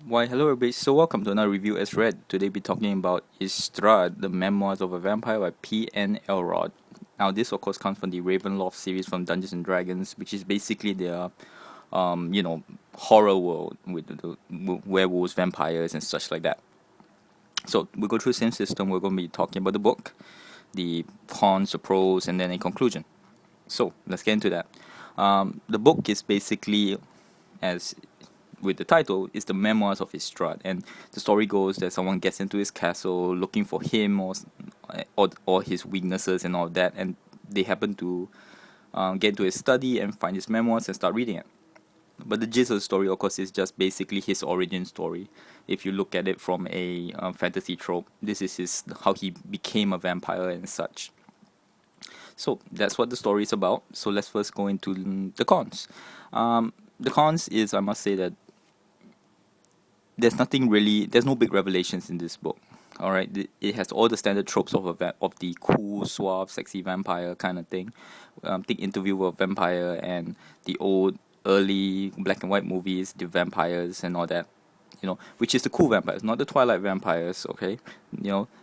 Why, hello everybody. So welcome to another review as read. Today we're talking about Istrad, the Memoirs of a Vampire by P.N. Elrod. Now this of course comes from the Ravenloft series from Dungeons and Dragons, which is basically their horror world with the werewolves, vampires and such like that. So we go through the same system. We're going to be talking about the book, the cons, the pros, and then a conclusion. So let's get into that. The book is basically, as with the title, is the memoirs of Istrad, and the story goes that someone gets into his castle looking for him or his weaknesses and all that, and they happen to get into his study and find his memoirs and start reading it. But the gist of the story, of course, is just basically his origin story. If you look at it from a fantasy trope, this is his how he became a vampire and such. So that's what the story is about. So let's first go into the cons. The cons is, I must say that there's no big revelations in this book. All right, it has all the standard tropes of of the cool, suave, sexy vampire kind of thing. Think Interview with a Vampire and the old early black and white movies, the vampires and all that. Which is the cool vampires, not the Twilight vampires. Okay,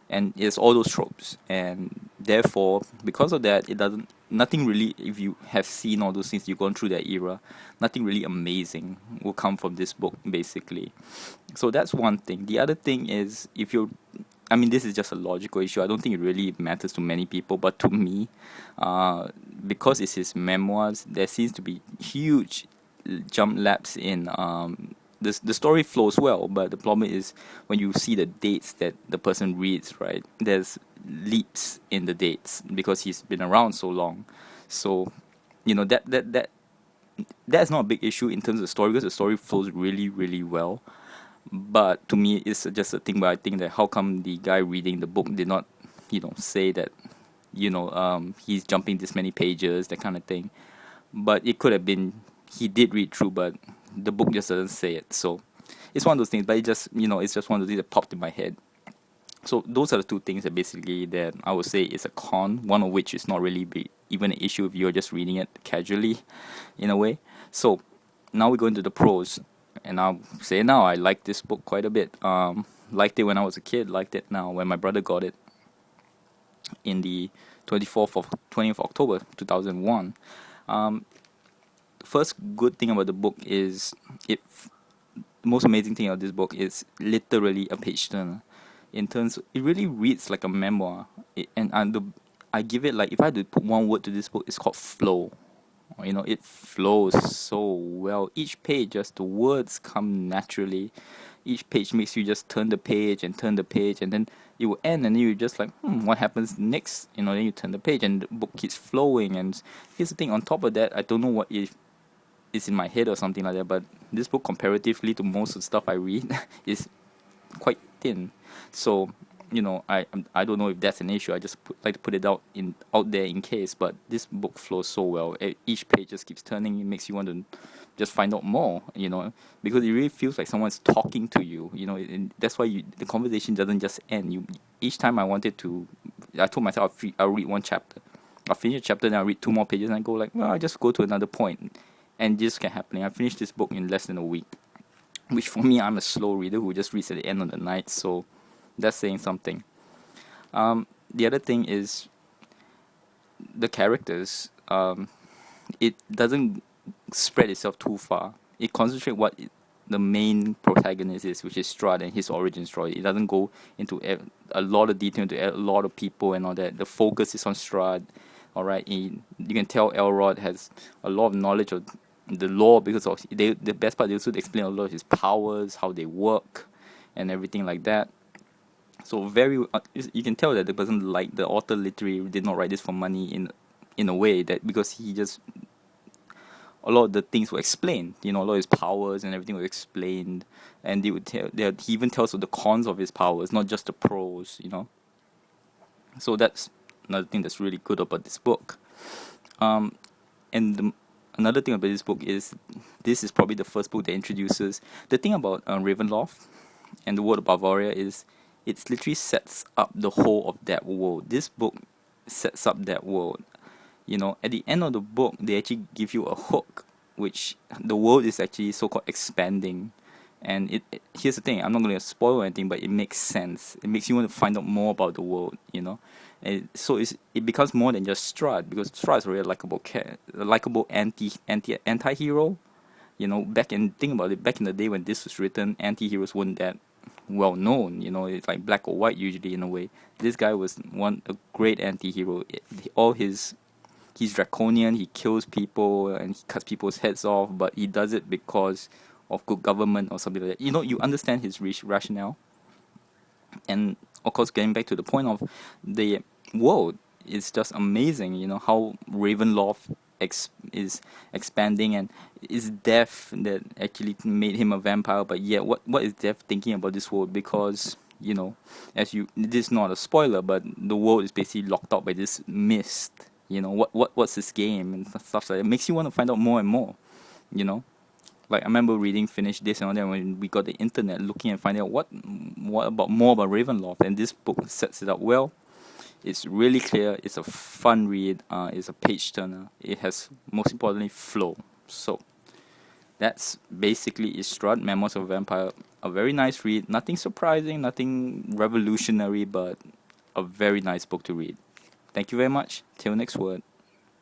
and it's all those tropes, and therefore, because of that, it doesn't. Nothing really. If you have seen all those things, you've gone through that era. Nothing really amazing will come from this book, basically. So that's one thing. The other thing is, if you're I mean, this is just a logical issue. I don't think it really matters to many people, but to me, uh, because it's his memoirs, there seems to be huge jump lapse in the story flows well, but the problem is when you see the dates that the person reads, right? There's leaps in the dates because he's been around so long. So, that's not a big issue in terms of the story because the story flows really, really well. But to me, it's just a thing where I think that how come the guy reading the book did not, say that, he's jumping this many pages, that kind of thing. But it could have been he did read through, but the book just doesn't say it. So it's one of those things. But it's just one of those things that popped in my head. So those are the two things that basically that I would say is a con. One of which is not really even an issue if you're just reading it casually, in a way. So now we go into the pros, and I'll say now I like this book quite a bit. Liked it when I was a kid. Liked it now when my brother got it in the 20th of October 2001. Um, First good thing about the book is it. The most amazing thing about this book is literally a page turner. In terms, it really reads like a memoir. I give it, like, if I had to put one word to this book, it's called flow. It flows so well. Each page, just the words come naturally. Each page makes you just turn the page and turn the page, and then it will end, and you're just like, what happens next? Then you turn the page, and the book keeps flowing. And here's the thing: on top of that, I don't know what is in my head or something like that, but this book, comparatively to most of the stuff I read, is quite thin. So, I don't know if that's an issue. I just like to put it out there in case. But this book flows so well. Each page just keeps turning. It makes you want to just find out more. Because it really feels like someone's talking to you. And that's why the conversation doesn't just end. Each time I told myself I'll read one chapter. I'll finish a chapter, then I'll read two more pages, and I go like, well, I just go to another point, and this kept happening. I finished this book in less than a week, which for me, I'm a slow reader who just reads at the end of the night. So that's saying something. The other thing is the characters. It doesn't spread itself too far. It concentrates the main protagonist is, which is Strahd and his origin story. It doesn't go into a lot of detail into a lot of people and all that. The focus is on Strahd. All right, you can tell Elrod has a lot of knowledge of the law because the best part, they also explain a lot of his powers, how they work, and everything like that. So you can tell that the person, like the author, literally did not write this for money in a way that, because he just, a lot of the things were explained. A lot of his powers and everything was explained, and he even tells of the cons of his powers, not just the pros. So that's another thing that's really good about this book. And another thing about this book is this is probably the first book that introduces the thing about Ravenloft and the world of Bavaria is it literally sets up the whole of that world. This book sets up that world. At the end of the book, they actually give you a hook, which the world is actually so-called expanding, And here's the thing, I'm not going to spoil anything, but it makes sense. It makes you want to find out more about the world, you know. And so it becomes more than just Strahd, because Strahd is a really likable a likable anti-hero. You know, think about it, back in the day when this was written, anti-heroes weren't that well known. You know, it's like black or white usually in a way. This guy was a great anti-hero. All he's draconian, he kills people and he cuts people's heads off, but he does it because of good government or something like that. You know, you understand his rationale. And of course, getting back to the point of the world, it's just amazing, you know, how Ravenloft is expanding, and it's death that actually made him a vampire. But yet, what is death thinking about this world? Because, you know, this is not a spoiler, but the world is basically locked out by this mist. You know, what's this game and stuff like that. It makes you want to find out more and more, you know. Like, I remember Finish This and all that when we got the internet, looking and finding out more about Ravenloft, and this book sets it up well. It's really clear. It's a fun read. It's a page turner. It has, most importantly, flow. So that's basically Strahd, Memoirs of a Vampire. A very nice read. Nothing surprising, nothing revolutionary, but a very nice book to read. Thank you very much. Till next word.